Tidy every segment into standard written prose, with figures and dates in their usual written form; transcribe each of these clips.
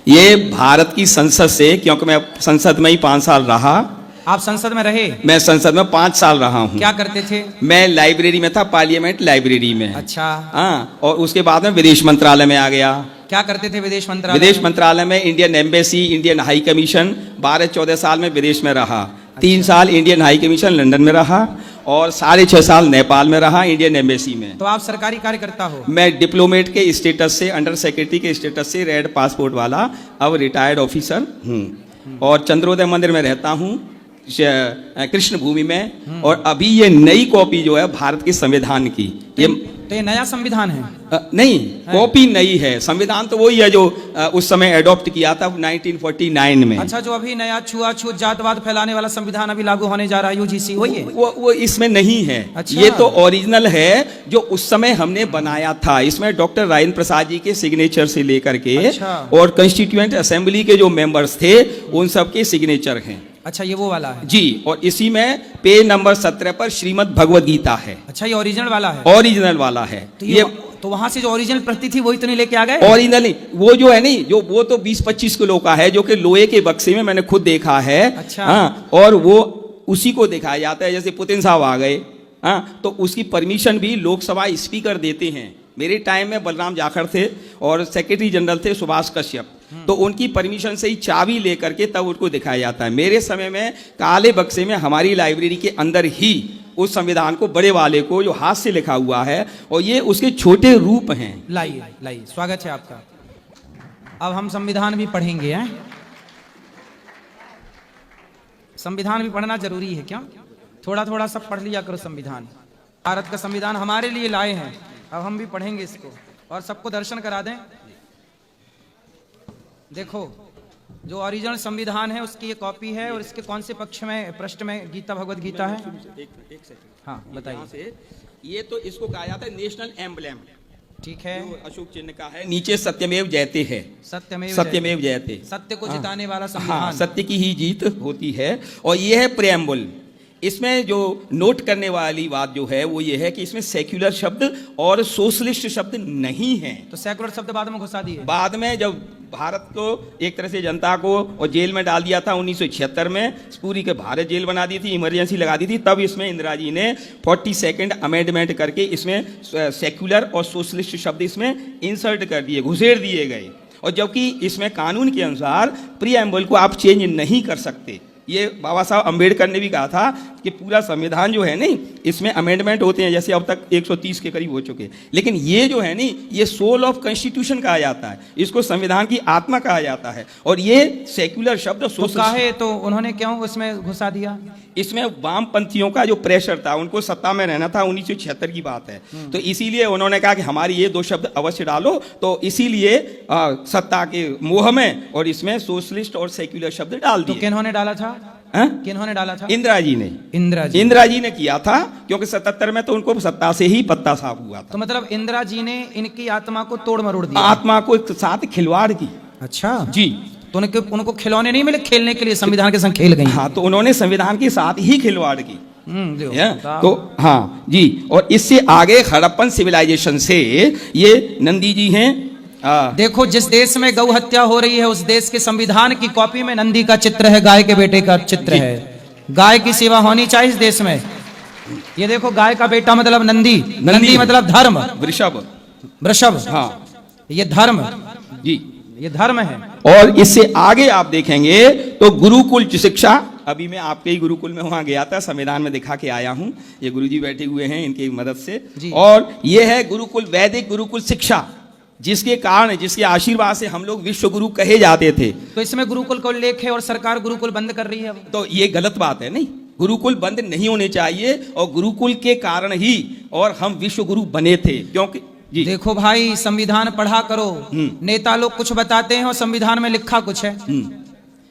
ये भारत की संसद से, क्योंकि मैं संसद में ही 5 साल रहा। आप संसद में रहे? मैं संसद में 5 साल रहा हूँ। क्या करते थे? मैं लाइब्रेरी में था, पार्लियामेंट लाइब्रेरी में। अच्छा। हाँ, और उसके बाद में विदेश मंत्रालय में आ गया। क्या करते थे विदेश मंत्रालय? विदेश मंत्रालय में Indian embassy, Indian high commission, 12-14 साल में विदेश में रहा। 3 साल इंडियन हाई कमीशन लंदन में रहा और 6.5 साल नेपाल में रहा इंडियन एम्बेसी में। तो आप सरकारी कार्यकर्ता हो? मैं डिप्लोमेट के स्टेटस से, अंडर सेक्रेटरी के स्टेटस से, रेड पासपोर्ट वाला, अब रिटायर्ड ऑफिसर हूँ। और चंद्रोदय मंदिर में रहता हूँ, कृष्ण भूमि में। और अभी ये नई कॉपी जो है भारत के संविधान की, ये नया संविधान है? नहीं, कॉपी नई है। संविधान तो वही है जो उस समय एडॉप्ट किया था 1949 में। अच्छा, जो अभी नया छुआछूत जातवाद फैलाने वाला संविधान अभी लागू होने जा रहा है, यूजीसी, वही है? वो इसमें नहीं है। अच्छा। ये तो ओरिजिनल है जो उस समय हमने बनाया था। इसमें डॉक्टर राजेंद्र प्रसाद जी के सिग्नेचर से लेकर के और कंस्टिट्यूएंट असेंबली के जो मेंबर्स थे उन सब के सिग्नेचर हैं। अच्छा, ये वो वाला है जी। और इसी में पेज नंबर 17 पर श्रीमद् भगवद गीता है। अच्छा, ये ओरिजिनल वाला है? ओरिजिनल वाला है। तो वहां से जो ओरिजिनल प्रति थी वही तो नहीं लेके आ गए? ओरिजिनल नहीं, वो जो है नहीं, जो वो तो 20-25 किलो का है, जो कि लोहे के बक्से में मैंने खुद देखा है। अच्छा। हाँ, और वो उसी को दिखाया जाता है। जैसे पुतिन साहब आ गए, हाँ, तो उसकी परमिशन भी लोकसभा स्पीकर देते हैं। मेरे टाइम में बलराम जाखड़ थे और सेक्रेटरी जनरल थे सुभाष कश्यप, तो उनकी परमिशन से ही चाबी लेकर के तब उनको दिखाया जाता है। मेरे समय में काले बक्से में हमारी लाइब्रेरी के अंदर ही उस संविधान को, बड़े वाले को, जो हाथ से लिखा हुआ है, और ये उसके छोटे रूप हैं। लाइए लाइए, स्वागत है आपका। अब हम संविधान भी पढ़ेंगे हैं। संविधान भी पढ़ना जरूरी है क्या? थोड़ा थोड़ा सब पढ़ लिया करो संविधान। भारत का संविधान हमारे लिए लाए हैं, अब हम भी पढ़ेंगे इसको और सबको दर्शन करा दें। देखो, जो ओरिजिनल संविधान है उसकी ये कॉपी है, और इसके कौन से पक्ष में, पृष्ठ में गीता भगवद गीता है? एक सेकंड, हाँ बताइए। ये तो इसको कहा जाता है नेशनल एम्बलम, ठीक है, अशोक चिन्ह का है। नीचे सत्यमेव जयते है। सत्यमेव जयते, सत्य को जिताने वाला हाँ, संविधान। सत्य की ही जीत होती है। और ये है प्रेम्बल। इसमें जो नोट करने वाली बात जो है वो ये है कि इसमें सेक्युलर शब्द और सोशलिस्ट शब्द नहीं है। तो सेक्युलर शब्द बाद में घुसा दिए? बाद में, जब भारत को एक तरह से जनता को और जेल में डाल दिया था 1976 में, पूरी के भारत जेल बना दी थी, इमरजेंसी लगा दी थी, तब इसमें इंदिरा जी ने 42nd अमेंडमेंट करके इसमें सेक्युलर और सोशलिस्ट शब्द इसमें इंसर्ट कर दिए, घुसेड़ दिए गए। और जबकि इसमें कानून के अनुसार प्रीएम्बल को आप चेंज नहीं कर सकते। ये बाबा साहब अम्बेडकर ने भी कहा था कि पूरा संविधान जो है नहीं, इसमें अमेंडमेंट होते हैं, जैसे अब तक 130 के करीब हो चुके, लेकिन ये जो है नहीं, ये सोल ऑफ कॉन्स्टिट्यूशन कहा जाता है, इसको संविधान की आत्मा कहा जाता है। और ये सेक्युलर शब्द तो उन्होंने क्यों उसमें घुसा दिया? इसमें वामपंथियों का जो प्रेशर था, उनको सत्ता में रहना था, 1976 की बात है, तो इसीलिए उन्होंने कहा कि हमारी ये 2 शब्द अवश्य डालो। तो इसीलिए सत्ता के मोह में और इसमें सोशलिस्ट और सेक्युलर शब्द डाल दिए। तो किन्होंने डाला था? किन्होंने डाला था? इंदिरा जी ने। इंदिरा जी ने किया था, क्योंकि 77 में तो उनको सत्ता से ही पत्ता साफ हुआ था। तो मतलब इंदिरा जी ने इनकी आत्मा को तोड़ मरोड़ दिया, आत्मा को साथ खिलवाड़ की। अच्छा जी। तो उनको खिलौने नहीं मिले खेलने के लिए, संविधान के संग खेल गई। हाँ, तो उन्होंने संविधान के साथ ही खिलवाड़ की। तो हाँ जी। और इससे आगे हड़प्पन सिविलाइजेशन से ये नंदी जी हैं। देखो, जिस देश में गौ हत्या हो रही है उस देश के संविधान की कॉपी में नंदी का चित्र है, गाय के बेटे का चित्र है। गाय की सेवा होनी चाहिए इस देश में। ये देखो, गाय का बेटा मतलब नंदी, नंदी मतलब धर्म, वृषभ, हाँ, ये धर्म जी, ये धर्म है। और इससे आगे आप देखेंगे तो गुरुकुल शिक्षा, अभी मैं आपके ही गुरुकुल में वहां गया था, संविधान में दिखा के आया हूं। ये गुरुजी बैठे हुए हैं, इनकी मदद से। और ये है गुरुकुल, वैदिक गुरुकुल शिक्षा, जिसके कारण, जिसके आशीर्वाद से हम लोग विश्व गुरु कहे जाते थे। तो इसमें गुरुकुल को उल्लेख है और सरकार गुरुकुल बंद कर रही है। तो ये गलत बात है। नहीं, गुरुकुल बंद नहीं होने चाहिए, और गुरुकुल के कारण ही और हम विश्व गुरु बने थे। क्योंकि देखो भाई, संविधान पढ़ा करो। नेता लोग कुछ बताते हैं और संविधान में लिखा कुछ है।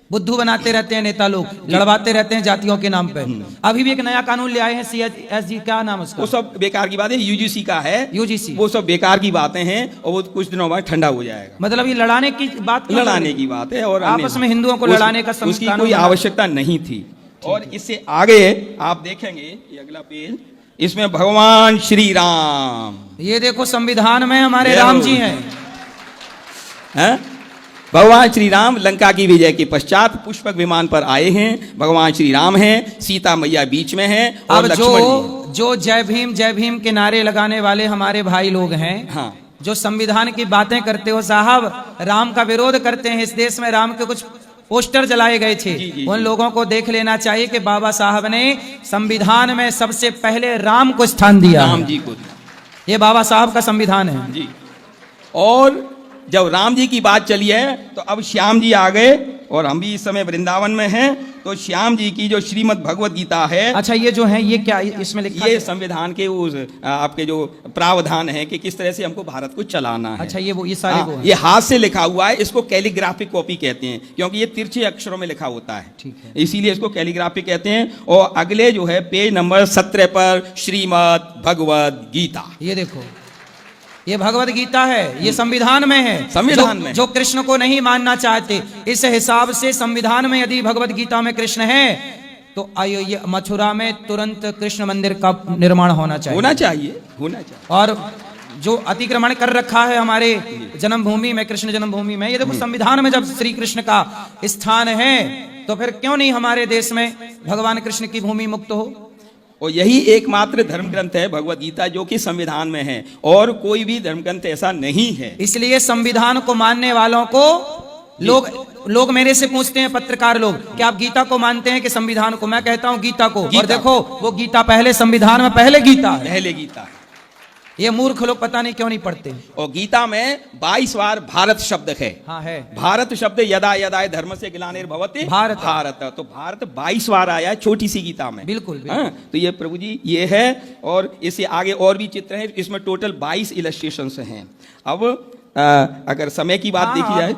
बुद्धू बनाते रहते हैं नेता लोग, लड़वाते रहते हैं जातियों के नाम पे। अभी भी एक नया कानून ले आए हैं, CSG, क्या नाम उसका? वो सब बेकार की बात है, यूजीसी का है। यूजीसी, वो सब बेकार की बातें हैं, और वो कुछ दिनों बाद ठंडा हो जाएगा। मतलब ये लड़ाने की बात, लड़ाने की बात है, और आपस में हिंदुओं को लड़ाने का उसकी कोई आवश्यकता नहीं थी। और इससे आगे आप देखेंगे, ये अगला पेज, इसमें भगवान श्री राम, ये देखो संविधान में हमारे राम जी हैं। भगवान श्री राम लंका की विजय के पश्चात पुष्पक विमान पर आए हैं। भगवान श्री राम हैं, सीता मैया बीच में हैं और अब लक्ष्मण जी। जो जय भीम के नारे लगाने वाले हमारे भाई लोग हैं, हाँ, जो संविधान की बातें करते हो साहब, राम का विरोध करते हैं, इस देश में राम के कुछ पोस्टर जलाए गए थे, जी, उन लोगों को देख लेना चाहिए कि बाबा साहब ने संविधान में सबसे पहले राम को स्थान दिया। राम जी को। ये बाबा साहब का संविधान है जी। और जब राम जी की बात चली है तो अब श्याम जी आ गए और हम भी इस समय वृंदावन में हैं। तो श्याम जी की जो श्रीमद् भगवत गीता है, अच्छा ये जो है ये क्या इसमें लिखा ये है? संविधान के उस आपके जो प्रावधान है कि किस तरह से हमको भारत को चलाना है। अच्छा ये सारे हाँ, वो हैं। ये हाथ से लिखा हुआ है, इसको कैलीग्राफिक कॉपी कहते हैं क्योंकि ये तिरछे अक्षरों में लिखा होता है, ठीक है। इसीलिए इसको कैलीग्राफी कहते हैं। और अगले जो है पेज नंबर 17 पर श्रीमद् भगवत गीता, ये देखो, ये भगवत गीता है, ये संविधान में है, संविधान में। जो कृष्ण को नहीं मानना चाहते, इस हिसाब से संविधान में यदि भगवत गीता में कृष्ण है तो आइए ये मथुरा में तुरंत कृष्ण मंदिर का निर्माण होना चाहिए, होना चाहिए। और जो अतिक्रमण कर रखा है हमारे जन्मभूमि में, कृष्ण जन्मभूमि में, ये देखो संविधान में जब श्री कृष्ण का स्थान है तो फिर क्यों नहीं हमारे देश में भगवान कृष्ण की भूमि मुक्त हो। और यही एकमात्र धर्म ग्रंथ है भगवत गीता जो कि संविधान में है, और कोई भी धर्म ग्रंथ ऐसा नहीं है। इसलिए संविधान को मानने वालों को लोग मेरे से पूछते हैं, पत्रकार लोग, कि आप गीता को मानते हैं कि संविधान को? मैं कहता हूं गीता को। और देखो वो गीता पहले संविधान में पहले गीता है, पहले गीता है। ये मूर्ख लोग पता नहीं क्यों नहीं पढ़ते। और गीता में 22 बार भारत शब्द है। हाँ है, भारत शब्द यदा यदा धर्म से ग्लानिर्भवति भारत, तो भारत 22 बार आया है छोटी सी गीता में। बिल्कुल, बिल्कुल। हाँ, तो ये प्रभु जी ये है, और इससे आगे और भी चित्र हैं, इसमें टोटल 22 इलस्ट्रेशंस हैं। अब अगर समय की बात देखी जाए,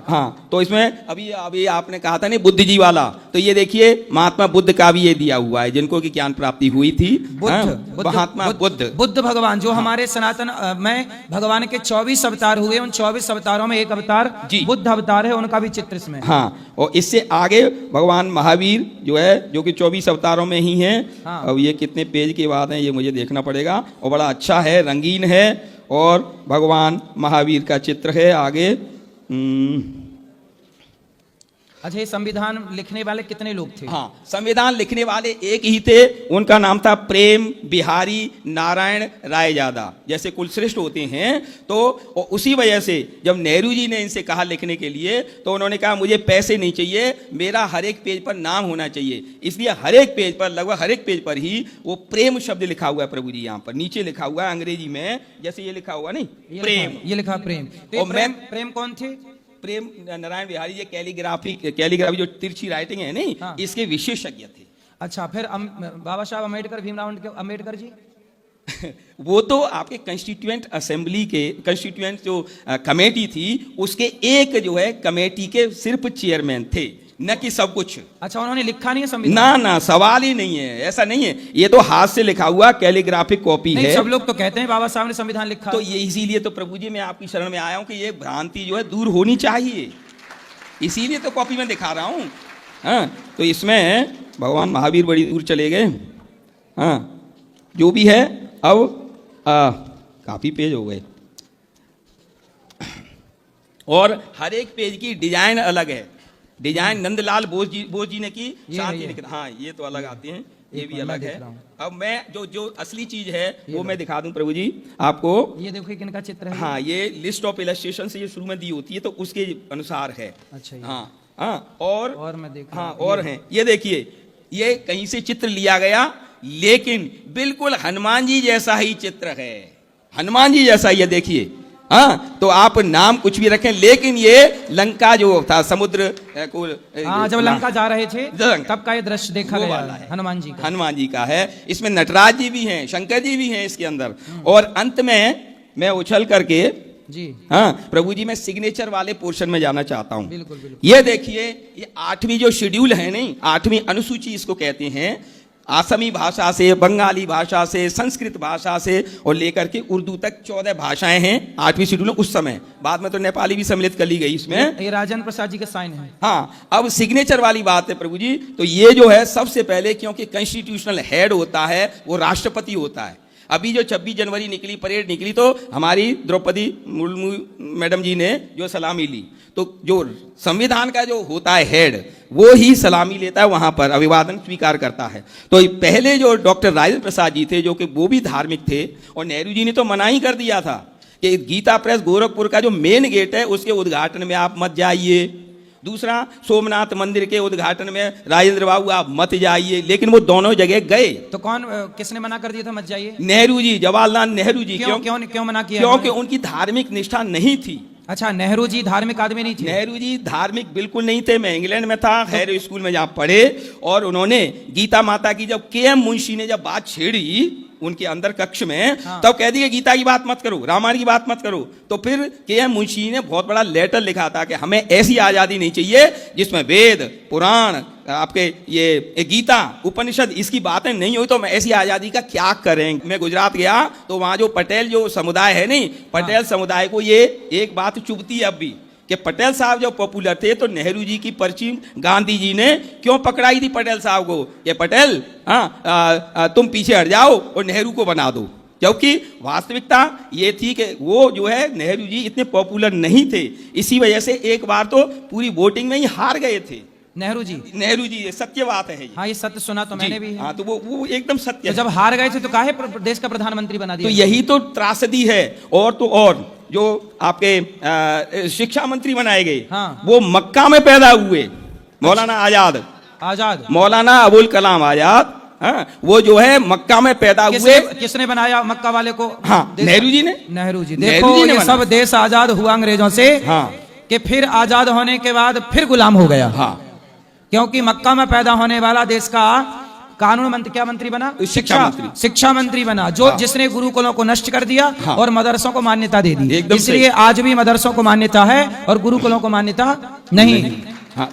हाँ, तो इसमें अभी आपने कहा था नहीं बुद्ध जी वाला, तो ये देखिए महात्मा बुद्ध का भी ये दिया हुआ है, जिनको की ज्ञान प्राप्ति हुई थी। महात्मा बुद्ध भगवान जो हमारे सनातन में भगवान के 24 अवतार हुए, उन 24 अवतारों में एक अवतार बुद्ध अवतार है, उनका भी चित्र इसमें। हाँ, और इससे आगे भगवान महावीर जो है, जो कि 24 अवतारों में ही है। अब ये कितने पेज के बाद है ये मुझे देखना पड़ेगा, और बड़ा अच्छा है, रंगीन है, और भगवान महावीर का चित्र है आगे। अच्छा, ये संविधान लिखने वाले कितने लोग थे? हाँ, संविधान लिखने वाले एक ही थे, उनका नाम था प्रेम बिहारी नारायण रायजादा। जैसे कुलश्रेष्ठ होते हैं, तो उसी वजह से जब नेहरू जी ने इनसे कहा लिखने के लिए, तो उन्होंने कहा मुझे पैसे नहीं चाहिए, मेरा हर एक पेज पर नाम होना चाहिए। इसलिए हर एक पेज पर, लगभग हर एक पेज पर ही वो प्रेम शब्द लिखा हुआ है प्रभु जी। यहाँ पर नीचे लिखा हुआ है अंग्रेजी में, जैसे ये लिखा हुआ नहीं, प्रेम, ये लिखा प्रेम। तो प्रेम कौन थे? प्रेम नारायण बिहारी, ये कैलीग्राफी जो तिरछी राइटिंग है नहीं, हाँ, इसके विशेषज्ञ थे। अच्छा, फिर बाबा साहब अम्बेडकर, भीमराव अम्बेडकर जी वो तो आपके कंस्टिट्यूएंट असेंबली के, कंस्टिट्यूएंट जो कमेटी थी उसके एक जो है कमेटी के सिर्फ चेयरमैन थे, न कि सब कुछ। अच्छा, उन्होंने लिखा नहीं है संविधान? ना, सवाल ही नहीं है, ऐसा नहीं है, ये तो हाथ से लिखा हुआ कैलीग्राफिक कॉपी है। सब लोग तो कहते हैं बाबा साहब ने संविधान लिखा, तो ये इसीलिए तो प्रभु जी मैं आपकी शरण में आया हूं कि ये भ्रांति जो है दूर होनी चाहिए, इसीलिए तो कॉपी में दिखा रहा हूं। हाँ, तो इसमें भगवान महावीर बड़ी दूर चले गए। हाँ, जो भी है, अब काफी पेज हो गए, और हर एक पेज की डिजाइन अलग है। डिजाइन नंदलाल बोस जी ने की, साथ ही लिखना। हाँ, ये तो अलग आते हैं, ये भी अलग है। अब मैं जो असली चीज है वो मैं दिखा दूं प्रभु जी आपको। ये देखो किनका चित्र है। हाँ, ये लिस्ट ऑफ इलस्ट्रेशन से ये शुरू में दी होती है, तो उसके अनुसार है। अच्छा, हाँ, और मैं देख, हाँ, और हैं, ये देखिए, ये कहीं से चित्र लिया गया, लेकिन बिल्कुल हनुमान जी जैसा ही चित्र है, हनुमान जी जैसा। ये देखिए, हाँ, तो आप नाम कुछ भी रखें, लेकिन ये लंका जो था समुद्र को, हाँ, जब लंका जा रहे थे तब का ये दृश्य देखा गया है, हनुमान जी का है। इसमें नटराज जी भी हैं, शंकर जी भी हैं इसके अंदर। और अंत में मैं उछल करके जी, हाँ प्रभु जी, मैं सिग्नेचर वाले पोर्शन में जाना चाहता हूँ। बिल्कुल, बिल्कुल। ये देखिए, ये 8वीं जो शेड्यूल है नहीं, 8वीं अनुसूची इसको कहते हैं, आसामी भाषा से, बंगाली भाषा से, संस्कृत भाषा से और लेकर के उर्दू तक 14 भाषाएं हैं 8वीं शेड्यूल में उस समय। बाद में तो नेपाली भी सम्मिलित कर ली गई इसमें। ये राजेंद्र प्रसाद जी का साइन है। हाँ, अब सिग्नेचर वाली बात है प्रभु जी, तो ये जो है सबसे पहले, क्योंकि कॉन्स्टिट्यूशनल हेड होता है वो राष्ट्रपति होता है, अभी जो 26 जनवरी निकली, परेड निकली, तो हमारी द्रौपदी मुर्मू मैडम जी ने जो सलामी ली, तो जो संविधान का जो होता है हेड, वो ही सलामी लेता है, वहां पर अभिवादन स्वीकार करता है। तो पहले जो डॉक्टर राजेंद्र प्रसाद जी थे, जो कि वो भी धार्मिक थे, और नेहरू जी ने तो मना ही कर दिया था कि गीता प्रेस गोरखपुर का जो मेन गेट है उसके उद्घाटन में आप मत जाइए, दूसरा सोमनाथ मंदिर के उद्घाटन में राजेंद्र बाबू आप मत जाइए, लेकिन वो दोनों जगह गए। तो कौन किसने मना कर दिया था मत जाइए? नेहरू जी, जवाहरलाल नेहरू जी। क्यों मना किया? क्योंकि उनकी धार्मिक निष्ठा नहीं थी। अच्छा, नेहरू जी धार्मिक आदमी नहीं थे? नेहरू जी धार्मिक बिल्कुल नहीं थे। मैं इंग्लैंड में था, खैर स्कूल में जहाँ पढ़े, और उन्होंने गीता माता की जब के.एम. मुंशी ने जब बात छेड़ी उनके अंदर कक्ष में, हाँ। तब कह दिया गीता की बात मत करो, रामायण की बात मत करो। तो फिर के.एम. मुंशी ने बहुत बड़ा लेटर लिखा था कि हमें ऐसी आजादी नहीं चाहिए जिसमें वेद, पुराण, आपके ये गीता, उपनिषद, इसकी बातें नहीं हुई, तो हम ऐसी आजादी का क्या करेंगे। मैं गुजरात गया तो वहां जो पटेल जो समुदाय है, नहीं, पटेल समुदाय को ये एक बात चुभती है अब भी, कि पटेल साहब जब पॉपुलर थे तो नेहरू जी की पर्ची गांधी जी ने क्यों पकड़ाई थी पटेल साहब को, कि पटेल तुम पीछे हट जाओ और नेहरू को बना दो। क्योंकि वास्तविकता ये थी कि वो जो है नेहरू जी इतने पॉपुलर नहीं थे, इसी वजह से एक बार तो पूरी वोटिंग में ही हार गए थे नेहरू जी। ये सत्य बात है ये। हाँ, ये सत्य सुना तो मैंने भी। हाँ, तो वो एकदम सत्य तो है। जब हार गए थे तो काहे देश का प्रधानमंत्री बना दिया? तो यही तो त्रासदी है। और तो और जो आपके शिक्षा मंत्री बनाए गए, हाँ। वो मक्का में पैदा हुए, मौलाना आजाद, मौलाना अबुल कलाम आजाद, हाँ, वो जो है मक्का में पैदा हुए। किसने बनाया मक्का वाले को? हाँ, नेहरू जी ने। नेहरू जी। देखो, ये सब देश आजाद हुआ अंग्रेजों से, हाँ, कि फिर आजाद होने के बाद फिर गुलाम हो गया। हाँ, क्योंकि मक्का में पैदा होने वाला देश का कानून मंत्री, क्या मंत्री बना? शिक्षा मंत्री बना, जो हाँ। जिसने गुरुकुलों को नष्ट कर दिया, हाँ। और मदरसों को मान्यता दे दी। एकदम इसलिए आज भी मदरसों को मान्यता है और गुरुकुलों को मान्यता नहीं। हाँ।